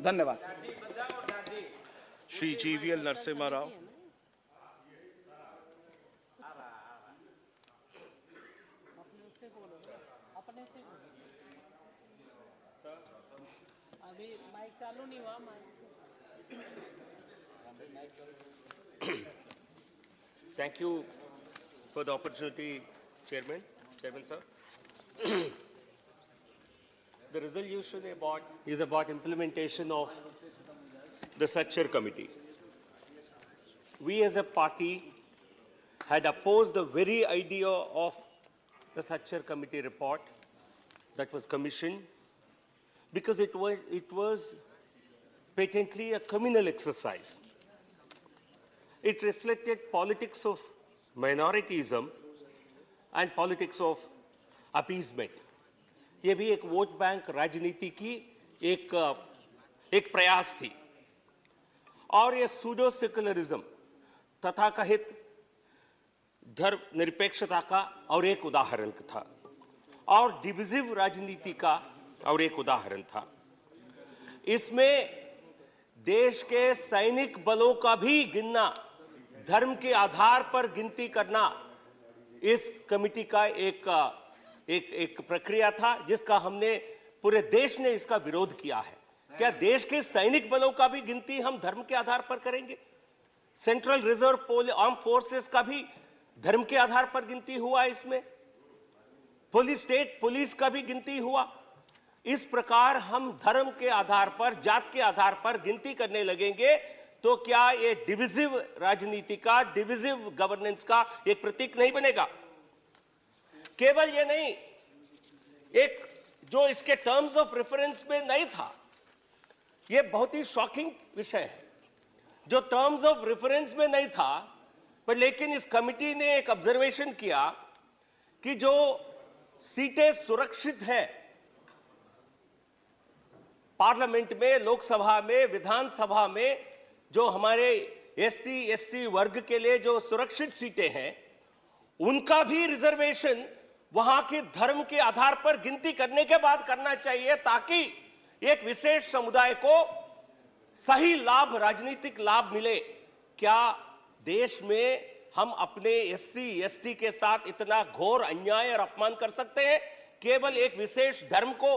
धन्यवाद। श्री जीवीएल नरसिम्हा राव। अभी माइक चालू नहीं हुआ। Thank you for the opportunity, Chairman sir. The resolution is about implementation of the Sachar Committee. We as a party had opposed the very idea of the Sachar Committee report that was commissioned because it was patently a communal exercise. It reflected politics of minorityism and politics of appeasement. ये भी एक vote bank राजनीति की एक प्रयास थी और ये सूडो सेकुलरिज्म तथाकथित धर्म निरपेक्षता का और एक उदाहरण था और डिविजिव राजनीति का और एक उदाहरण था। इसमें देश के सैनिक बलों का भी गिनना, धर्म के आधार पर गिनती करना इस कमेटी का एक प्रक्रिया था जिसका हमने पूरे देश ने इसका विरोध किया है। क्या देश के सैनिक बलों का भी गिनती हम धर्म के आधार पर करेंगे? सेंट्रल रिजर्व आर्म फोर्सेस का भी धर्म के आधार पर गिनती हुआ इसमें, स्टेट पुलिस का भी गिनती हुआ। इस प्रकार हम धर्म के आधार पर, जात के आधार पर गिनती करने लगेंगे तो क्या ये डिविजिव राजनीति का, डिविजिव गवर्नेंस का एक प्रतीक नहीं बनेगा? केवल ये नहीं, एक जो इसके टर्म्स ऑफ रेफरेंस में नहीं था, ये बहुत ही शॉकिंग विषय है, जो टर्म्स ऑफ रेफरेंस में नहीं था, पर लेकिन इस कमिटी ने एक ऑब्जर्वेशन किया कि जो सीटें सुरक्षित हैं पार्लियामेंट में, लोकसभा में, विधानसभा में, जो हमारे एसटी एससी वर्ग के लिए जो सुरक्षित सीटें हैं, उनका भी रिजर्वेशन वहां के धर्म के आधार पर गिनती करने के बाद करना चाहिए ताकि एक विशेष समुदाय को सही लाभ, राजनीतिक लाभ मिले। क्या देश में हम अपने एससी एसटी के साथ इतना घोर अन्याय और अपमान कर सकते हैं केवल एक विशेष धर्म को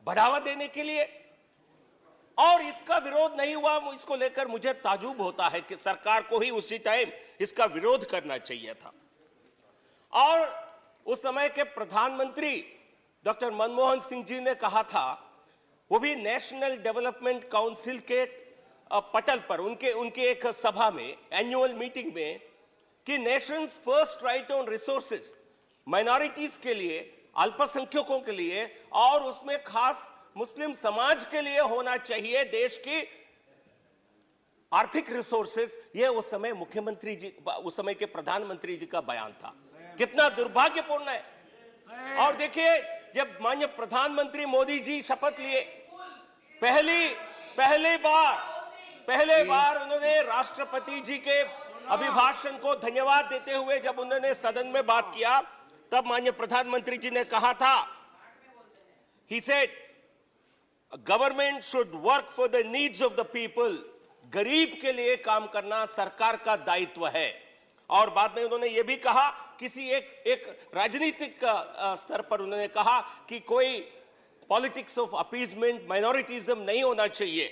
बढ़ावा देने के लिए? और इसका विरोध नहीं हुआ, इसको लेकर मुझे ताजुब होता है कि सरकार को ही उसी टाइम इसका विरोध करना चाहिए था। और उस समय के प्रधानमंत्री डॉक्टर मनमोहन सिंह जी ने कहा था, वो भी नेशनल डेवलपमेंट काउंसिल के पटल पर उनके एक सभा में, एनुअल मीटिंग में, कि Nations first right on resources minorities के लिए, अल्पसंख्यकों के लिए और उसमें खास मुस्लिम समाज के लिए होना चाहिए देश की आर्थिक रिसोर्सेज। ये उस समय मुख्यमंत्री जी, उस समय के प्रधानमंत्री जी का बयान था। कितना दुर्भाग्यपूर्ण है। और देखिए, जब माननीय प्रधानमंत्री मोदी जी शपथ लिए, पहले बार उन्होंने राष्ट्रपति जी के अभिभाषण को धन्यवाद देते हुए जब उन्होंने सदन में बात किया, तब माननीय प्रधानमंत्री जी ने कहा था, he said, government should work for the needs of the people. गरीब के लिए काम करना सरकार का दायित्व है। और बाद में उन्होंने यह भी कहा, किसी एक राजनीतिक स्तर पर उन्होंने कहा कि कोई पॉलिटिक्स ऑफ अपीजमेंट, माइनॉरिटीज्म नहीं होना चाहिए।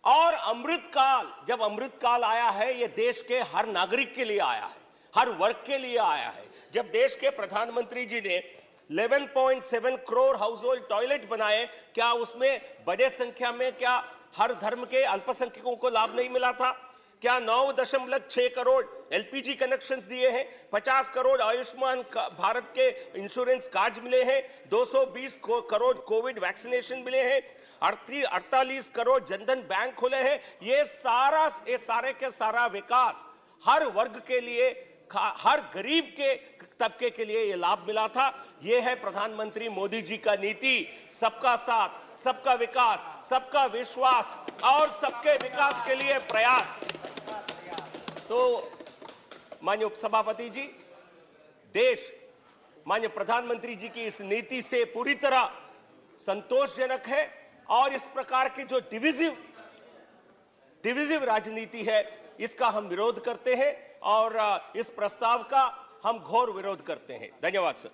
और अमृतकाल, जब अमृतकाल आया है, यह देश के हर नागरिक के लिए आया है, हर वर्ग के लिए आया है। जब देश के प्रधानमंत्री जी ने 11.7 करोड़ हाउस होल्ड टॉयलेट बनाए, क्या उसमें बड़े संख्या में क्या हर धर्म के अल्पसंख्यकों को लाभ नहीं मिला था? क्या 9.6 करोड़ एलपीजी कनेक्शंस दिए हैं, 50 करोड़ आयुष्मान भारत के इंश्योरेंस कार्ड मिले हैं, 220 करोड़ कोविड वैक्सीनेशन मिले हैं, 48 करोड़ जनधन बैंक खुले हैं। ये सारे के सारा विकास हर वर्ग के लिए, हर गरीब के तबके के लिए ये लाभ मिला था। ये है प्रधानमंत्री मोदी जी का नीति, सबका साथ, सबका विकास, सबका विश्वास और सबके विकास के लिए प्रयास। तो माननीय उपसभापति जी, देश माननीय प्रधानमंत्री जी की इस नीति से पूरी तरह संतोषजनक है और इस प्रकार की जो डिविजिव राजनीति है, इसका हम विरोध करते हैं और इस प्रस्ताव का हम घोर विरोध करते हैं। धन्यवाद सर।